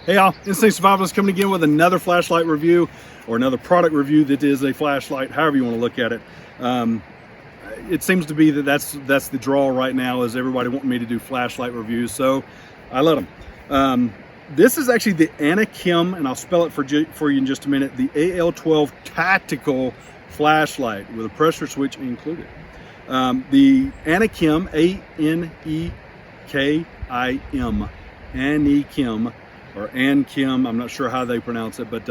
Hey y'all, Instinct Survivalist coming again with another flashlight review or another product review that is a flashlight, however you want to look at it. It seems to be that that's the draw right now, is everybody wanting me to do flashlight reviews, so I let them. This is actually the ANEKIM, and I'll spell it for you in just a minute, the AL12 tactical flashlight with a pressure switch included. The ANEKIM, A-N-E-K-I-M, ANEKIM, or ANEKIM, I'm not sure how they pronounce it, but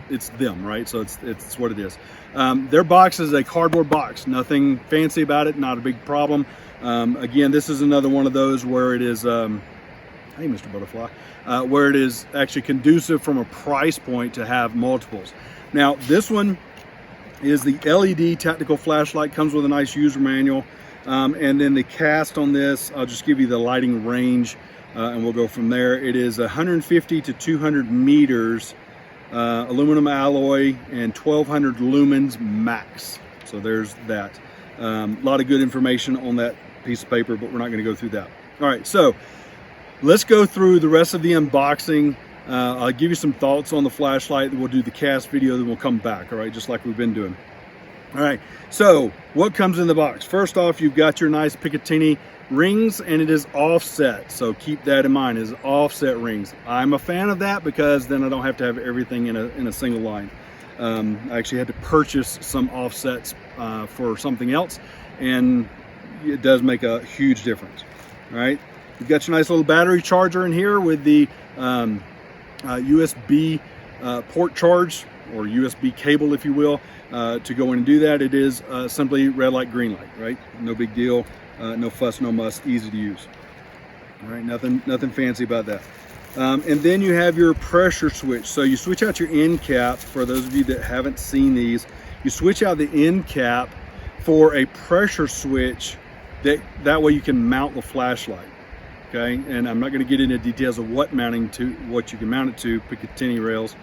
it's them, right? So it's what it is. Their box is a cardboard box, nothing fancy about it, not a big problem. Again, this is another one of those where it is, hey Mr. Butterfly, where it is actually conducive from a price point to have multiples. Now this one is the LED tactical flashlight, comes with a nice user manual, and then the cast on this, I'll just give you the lighting range, and we'll go from there. It is 150 to 200 meters, aluminum alloy, and 1200 lumens max. So there's that. A lot of good information on that piece of paper, but we're not going to go through that. All right, so let's go through the rest of the unboxing. I'll give you some thoughts on the flashlight, then we'll do the cast video, then we'll come back, all right, just like we've been doing. All right, so what comes in the box? First off, you've got your nice Picatinny rings, and it is offset, so keep that in mind. It's offset rings. I'm a fan of that because then I don't have to have everything in a single line. I actually had to purchase some offsets for something else, and it does make a huge difference. All right, you've got your nice little battery charger in here with the USB port charge, or USB cable, if you will, to go in and do that. It is simply red light, green light, right? No big deal. No fuss, no muss, easy to use. All right, nothing fancy about that. And then you have your pressure switch. So you switch out your end cap. For those of you that haven't seen these, you switch out the end cap for a pressure switch. That way you can mount the flashlight. Okay, and I'm not going to get into details of what you can mount it to, Picatinny rails.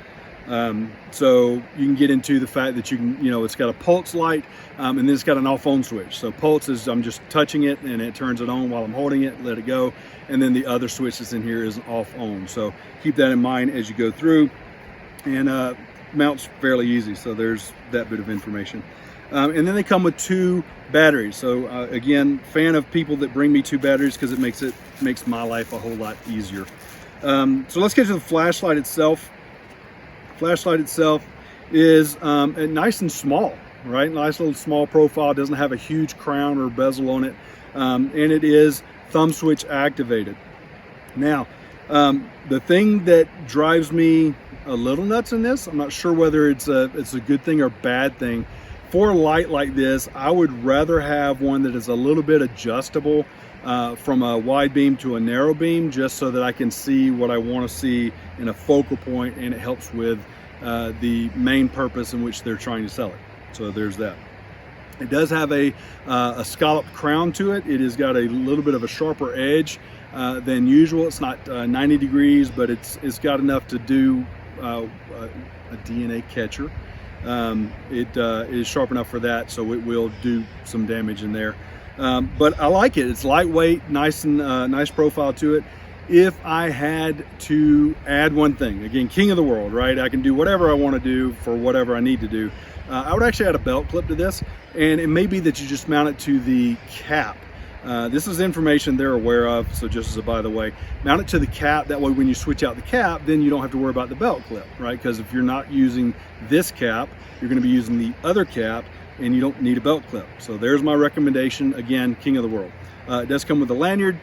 So you can get into the fact that you can, it's got a pulse light, and then it's got an off on switch. So pulse is, I'm just touching it and it turns it on while I'm holding it, let it go. And then the other switch that's in here is off on. So keep that in mind as you go through, and mounts fairly easy. So there's that bit of information. And then they come with 2 batteries. So again, fan of people that bring me 2 batteries because it makes my life a whole lot easier. So let's get to the flashlight itself. Flashlight itself is nice and small, right? Nice little small profile. Doesn't have a huge crown or bezel on it, and it is thumb switch activated. Now, the thing that drives me a little nuts in this, I'm not sure whether it's a good thing or bad thing. For a light like this, I would rather have one that is a little bit adjustable from a wide beam to a narrow beam, just so that I can see what I want to see in a focal point, and it helps with the main purpose in which they're trying to sell it. So there's that. It does have a scalloped crown to it. It has got a little bit of a sharper edge than usual. It's not 90 degrees, but it's got enough to do a DNA catcher. It is sharp enough for that, so it will do some damage in there. But I like it. It's lightweight, nice and nice profile to it. If I had to add one thing, again, king of the world, right? I can do whatever I want to do for whatever I need to do. I would actually add a belt clip to this, and it may be that you just mount it to the cap. This is information they're aware of, so just as a by the way, mount it to the cap. That way when you switch out the cap, then you don't have to worry about the belt clip, right? Because if you're not using this cap, you're going to be using the other cap, and you don't need a belt clip. So there's my recommendation. Again, king of the world. It does come with a lanyard,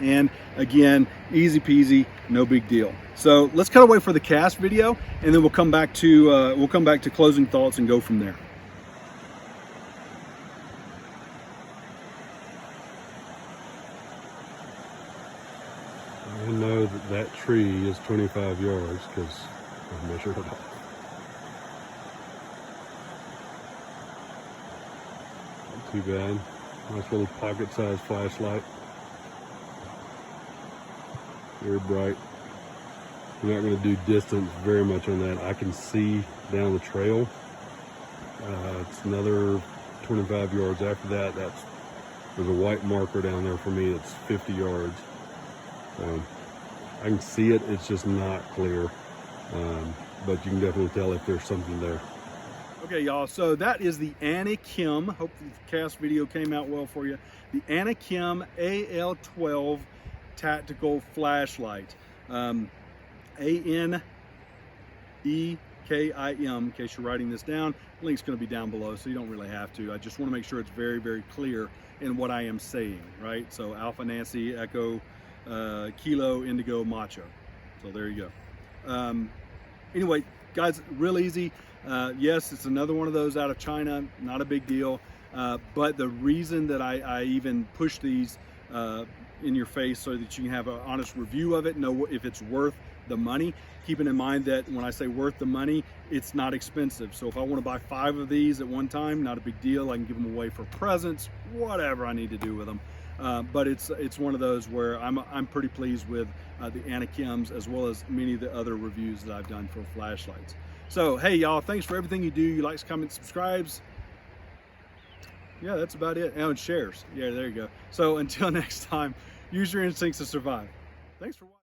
and again, easy peasy, no big deal. So let's cut away for the cast video, and then we'll come back to closing thoughts and go from there. I know that tree is 25 yards because I measured it off. Not too bad. Nice little pocket-sized flashlight. Very bright. I'm not going to do distance very much on that. I can see down the trail. It's another 25 yards after that. There's a white marker down there for me that's 50 yards. So I can see it, it's just not clear. But you can definitely tell if there's something there. Okay, y'all, so that is the ANEKIM. Hopefully the cast video came out well for you. The ANEKIM AL12 tactical flashlight. ANEKIM, in case you're writing this down. The link's going to be down below, so you don't really have to. I just want to make sure it's very, very clear in what I am saying, right? So Alpha Nancy Echo Kilo Indigo Macho. So there you go. Anyway, guys, real easy. Yes, it's another one of those out of China, not a big deal. But the reason that I even push these in your face so that you can have an honest review of it, know if it's worth the money. Keeping in mind that when I say worth the money, it's not expensive. So if I want to buy 5 of these at one time, not a big deal. I can give them away for presents, whatever I need to do with them. But it's one of those where I'm pretty pleased with the ANEKIMs, as well as many of the other reviews that I've done for flashlights. So hey y'all, thanks for everything you do. You likes, comments, subscribes. Yeah, that's about it. And shares. Yeah, there you go. So until next time, use your instincts to survive. Thanks for watching.